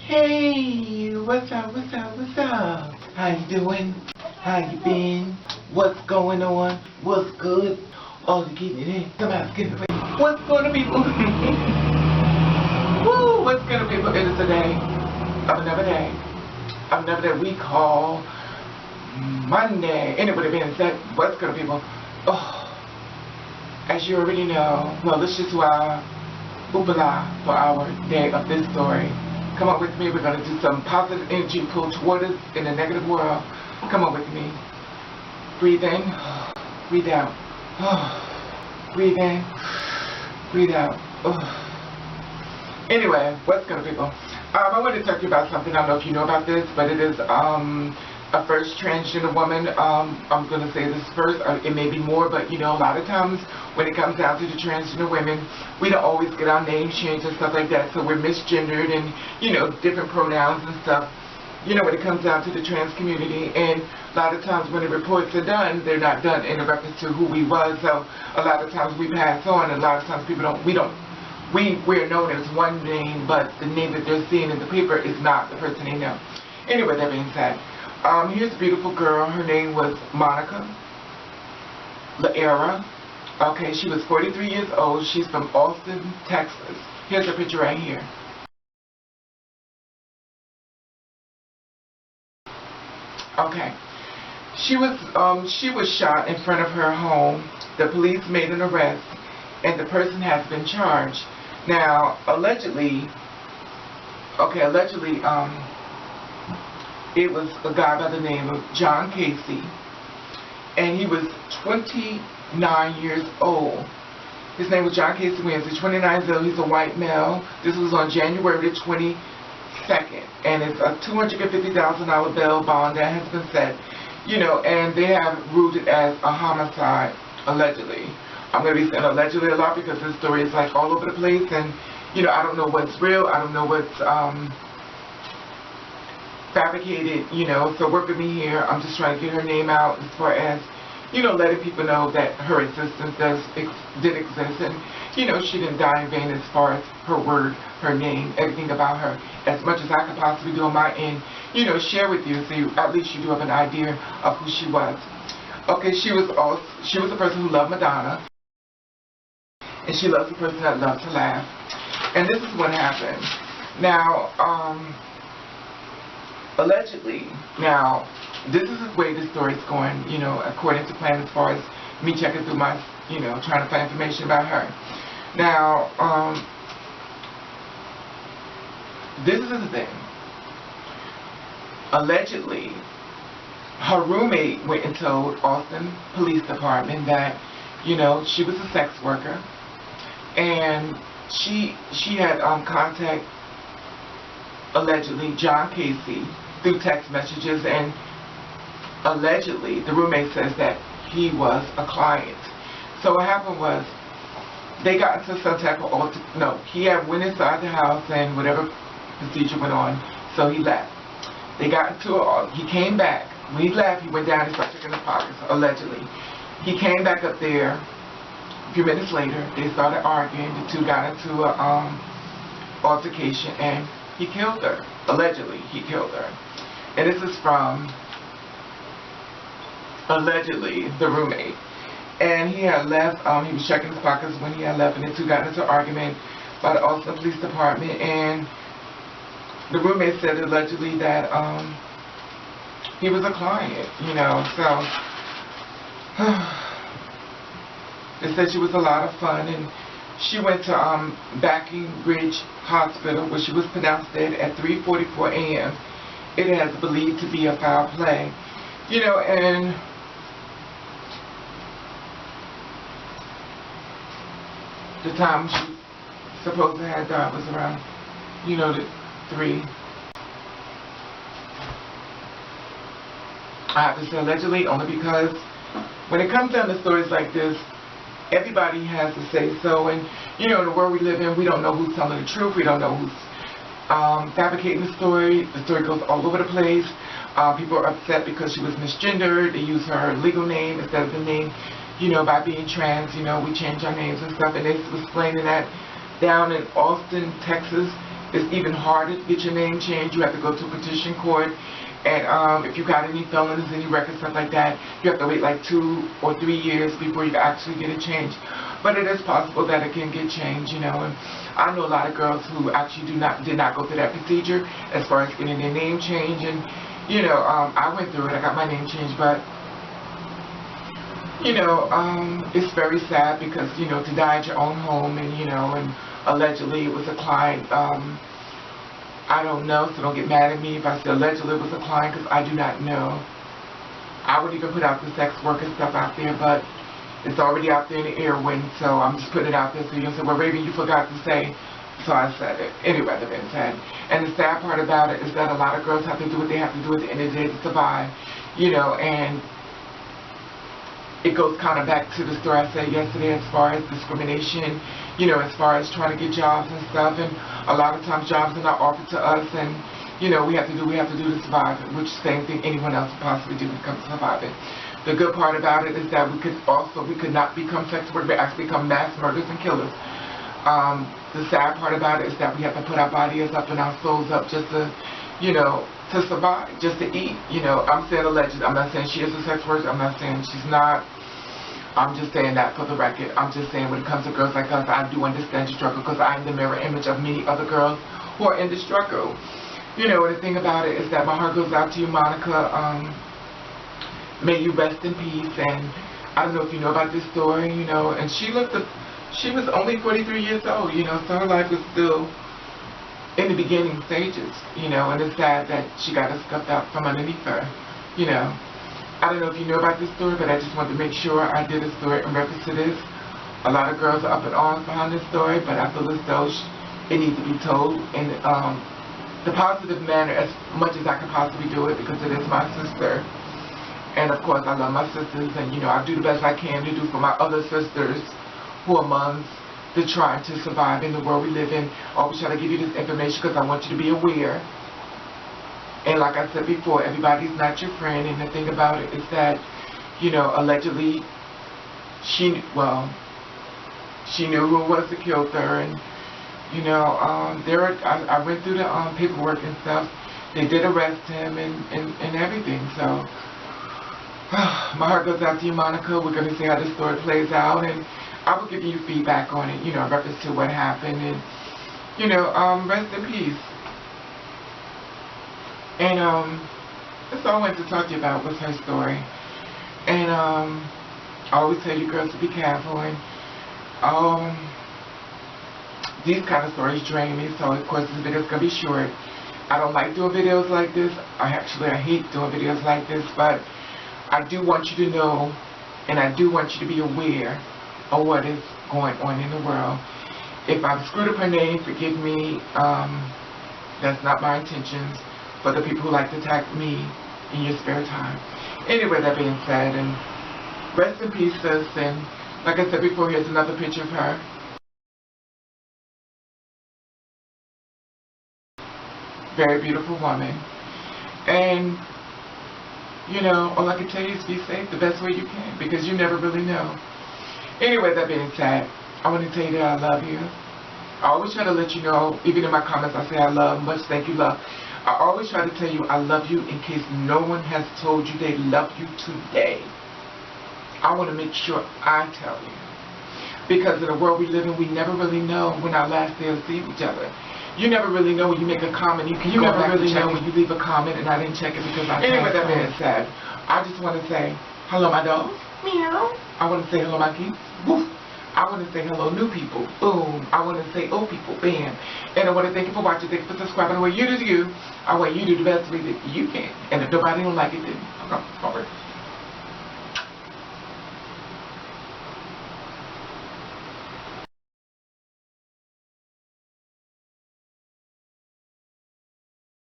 Hey, what's up, what's up, what's up? How you doing? How you been? What's going on? What's good? Oh, you're getting it in. Come out, get it in. What's going on, people? Woo, what's going on, people? It is a day of another day. Another day we call Monday. Anybody being said, what's going on, people? Oh, as you already know, well, let's just do our hoopla for our day of this story. Come on with me. We're going to do some positive energy pull toward us in the negative world. Come on with me. Breathe in. Breathe out. Breathe in. Breathe out. Anyway, what's good, people? I want to talk to you about something. I don't know if you know about this, but it is a first transgender woman. I'm going to say this first. It may be more, but you know, a lot of times when it comes down to the transgender women, we don't always get our names changed and stuff like that. So we're misgendered and, you know, different pronouns and stuff, you know, when it comes down to the trans community. And a lot of times when the reports are done, they're not done in reference to who we was. So a lot of times we pass on, and a lot of times people we're known as one name, but the name that they're seeing in the paper is not the person they know. Anyway, that being said, here's a beautiful girl. Her name was Monica Loera. Okay, she was 43 years old. She's from Austin, Texas. Here's her picture right here. Okay, she was shot in front of her home. The police made an arrest, and the person has been charged. Now, allegedly, it was a guy by the name of John Casey, and he was 29 years old. His name was John Casey Williams. He's 29 years old. He's a white male. This was on January the 22nd, and it's a $250,000 bail bond that has been set, you know, and they have ruled it as a homicide, allegedly. I'm going to be saying allegedly a lot because this story is like all over the place, and you know, I don't know what's real, I don't know what's fabricated, you know, so work with me here. I'm just trying to get her name out as far as, you know, letting people know that her existence did exist, and you know, she didn't die in vain as far as her word, her name, everything about her, as much as I could possibly do on my end, you know, share with you, so at least you do have an idea of who she was. Okay, she was a person who loved Madonna. And she loves a person that loves to laugh. And this is what happened. Now, allegedly, now, this is the way the story is going, you know, according to plan as far as me checking through my, you know, trying to find information about her. Now, this is the thing. Allegedly, her roommate went and told Austin Police Department that, you know, she was a sex worker. And she had contact, allegedly, John Casey through text messages, and allegedly the roommate says that he was a client. So what happened was they got into some type of he had went inside the house and whatever procedure went on, so he left. They got into he came back. When he left, he went down and started checking his pockets, allegedly. He came back up there. A few minutes later, they started arguing. The two got into an altercation, and he killed her. Allegedly, he killed her. And this is from, allegedly, the roommate. And he had left, he was checking his pockets when he had left, and the two got into an argument by the Austin Police Department. And the roommate said, allegedly, that he was a client, you know, so... They said she was a lot of fun, and she went to Breckenridge Hospital, where she was pronounced dead at 3:44 a.m. It has believed to be a foul play, you know, and the time she supposedly had died was around, you know, the 3. I have to say allegedly, only because when it comes down to stories like this, everybody has to say so, and you know, in the world we live in, we don't know who's telling the truth, we don't know who's fabricating the story goes all over the place. People are upset because she was misgendered, they use her legal name instead of the name, you know, by being trans, you know, we change our names and stuff, and they was explaining that down in Austin, Texas, it's even harder to get your name changed. You have to go to petition court. And if you got any felonies, any records, stuff like that, you have to wait like 2 or 3 years before you can actually get it changed. But it is possible that it can get changed, you know. And I know a lot of girls who actually did not go through that procedure as far as getting their name changed. And, you know, I went through it. I got my name changed. But, you know, it's very sad because, you know, to die at your own home and, you know, and allegedly it was a client. I don't know, so don't get mad at me if I say allegedly it was a client, because I do not know. I would even put out the sex worker stuff out there, but it's already out there in the airwaves, so I'm just putting it out there so you can say, well, Raven, you forgot to say, so I said it. Anyway, that being said. And the sad part about it is that a lot of girls have to do what they have to do at the end of the day to survive, you know, and it goes kind of back to the story I said yesterday as far as discrimination, you know, as far as trying to get jobs and stuff. And a lot of times jobs are not offered to us, and, you know, we have to do to survive, which same thing anyone else would possibly do when it comes to surviving. The good part about it is that we could not become sex workers, but actually become mass murderers and killers. The sad part about it is that we have to put our bodies up and our souls up just to, you know, to survive, just to eat. You know, I'm saying alleged. I'm not saying she is a sex worker. I'm not saying she's not. I'm just saying that for the record. I'm just saying when it comes to girls like us, I do understand the struggle, because I am the mirror image of many other girls who are in the struggle. You know, and the thing about it is that my heart goes out to you, Monica. May you rest in peace. And I don't know if you know about this story, you know, and she was only 43 years old, you know, so her life was still in the beginning stages, you know, and it's sad that she got scuffed out from underneath her, you know. I don't know if you know about this story, but I just wanted to make sure I did a story in reference to this. A lot of girls are up in arms behind this story, but I feel as though it needs to be told in the positive manner as much as I can possibly do it, because it is my sister. And of course I love my sisters, and, you know, I do the best I can to do for my other sisters who are amongst the trying to survive in the world we live in. I always try to give you this information because I want you to be aware. And like I said before, everybody's not your friend. And the thing about it is that, you know, allegedly, she knew who it was that killed her. And, you know, I went through the paperwork and stuff. They did arrest him and everything. So, my heart goes out to you, Monica. We're going to see how this story plays out. And I will give you feedback on it, you know, in reference to what happened. And, you know, rest in peace. And that's all I wanted to talk to you about was her story. And I always tell you girls to be careful. And these kind of stories drain me, so of course this video is going to be short. I don't like doing videos like this. I hate doing videos like this, but I do want you to know, and I do want you to be aware of what is going on in the world. If I've screwed up her name, forgive me. That's not my intentions. For the people who like to attack me in your spare time. Anyway, that being said, and rest in peace, sis. And like I said before, here's another picture of her. Very beautiful woman. And, you know, all I can tell you is be safe the best way you can, because you never really know. Anyway, that being said, I want to tell you that I love you. I always try to let you know, even in my comments, I say I love, much thank you, love. I always try to tell you I love you in case no one has told you they love you today. I want to make sure I tell you. Because in the world we live in, we never really know when our last day will see each other. You never really know when you make a comment. You never really know when you leave a comment and I didn't check it because I Anyway, that being said, I just want to say, hello my dogs. Meow. I want to say hello my geeks. Woof. I want to say hello new people. Boom. I want to say old people. Bam. And I want to thank you for watching. Thank you for subscribing. The way you do you. I want you to do the best way that you can. And if nobody don't like it, then I'm sorry.